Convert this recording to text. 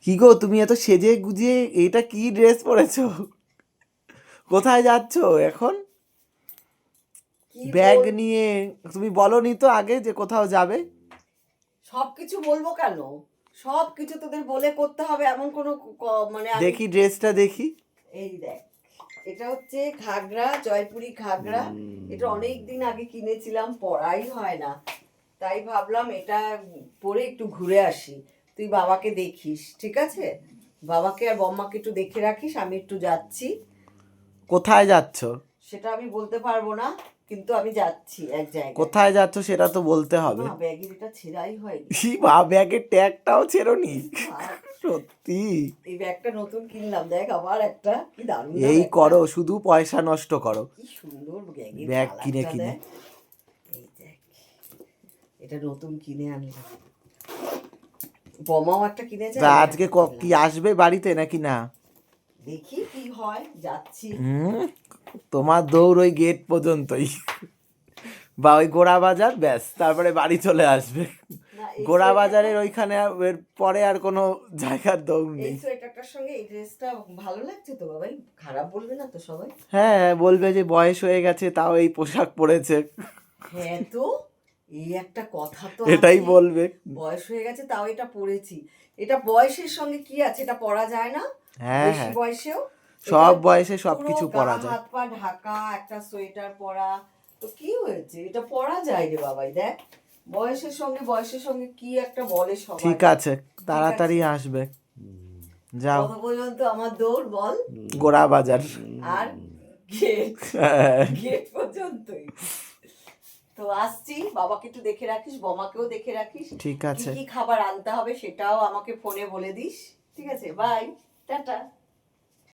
কি গো, তুমি এত সেজে গুজিয়ে এটা কি ড্রেস পরেছো? কোথায় যাচ্ছো এখন? কি ব্যাগ বল, নিয়ে? তুমি বলনি তো আগে যে কোথাও যাবে। সবকিছু বলবো কেন? সবকিছু তোদের বলে করতে হবে এমন কোনো মানে আমি দেখি ড্রেসটা দেখি। এই দেখ, এটা হচ্ছে ঘাগরা, জয়পুরি ঘাগরা। এটা অনেক দিন আগে কিনেছিলাম, পরাই হয় না, তাই ভাবলাম এটা পরে একটু ঘুরে আসি। তুই বাবাকে দেখিস, ঠিক আছে? বাবাকে আর বম্মাকে একটু দেখে রাখিস, আমি একটু যাচ্ছি। কোথায় যাচ্ছো? সেটা আমি বলতে পারবো না, কিন্তু আমি যাচ্ছি এক জায়গায়। কোথায় যাচ্ছো সেটা তো বলতে হবে। মা, ব্যাগের এটা ছেঁড়াই হয়নি। ই বা, ব্যাগের ট্যাগটাও ছেড়োনি? ভাব, সত্যি? এই ব্যাগটা নতুন কিনলাম, দেখ আবার একটা, কি দারুণ না এই ব্যাগটা? করো, শুধু পয়সা নষ্ট করো কি সুন্দর ব্যাগের ব্যাগ কিনে কালারটা কিনে। দেখ। এই দেখ, এটা নতুন কিনে আনলাম। বোমাও একটা কিনেছে, তা আমি আজকে একটা কি কিনলাম। আসবে বাড়িতে নাকি না? দেখি কি হয়, যাচ্ছি। হুম, তোমার দৌড় ওই গেট পর্যন্তই, বা ওই গোড়া বাজার, ব্যাস, তারপরে বাড়ি চলে আসবে। না, এই গোড়া সোয়েটারটা, বাজারের ওইখানে এর পরে আর কোনো জায়গার দৌড় এই নেই। সোয়েটারটার সঙ্গে এই ড্রেসটা ভালো লাগছে তো বাবাই? খারাপ বলবে না তো সবাই? হ্যাঁ, বলবে যে বয়স হয়ে গেছে তাও এই পোশাক পরেছে। হ্যাঁ তো, এই একটা কথা তো এটাই আছে। বলবে। বয়স হয়ে গেছে তাও এটা পরেছি। এটা বয়সের সঙ্গে কি আছে, এটা পরা যায় না? হ্যাঁ বেশি হ্যাঁ, বয়সেও এটা সব বয়সে সব পুরো কিছু গা পরা যায়। হাত পা ঢাকা একটা সোয়েটার পরা, তো কি হয়েছে, এটা পরা যায় রে বাবাই, দেখ। বয়সের সঙ্গে কি একটা বলে সবাই। ঠিক আছে, ঠিক তাড়াতাড়ি আছে, আসবে। যাও। কত পর্যন্ত আমার দৌড় বল? গোড়া বাজার। আর গেট, হ্যাঁ, গেট পর্যন্তই। তো আসছি, বাবাকে একটু দেখে রাখিস, বমাকেও দেখে রাখিস। ঠিক কি আছে। কি খাবার আনতে হবে সেটাও আমাকে ফোনে বলে দিস, ঠিক আছে? Bye, tata.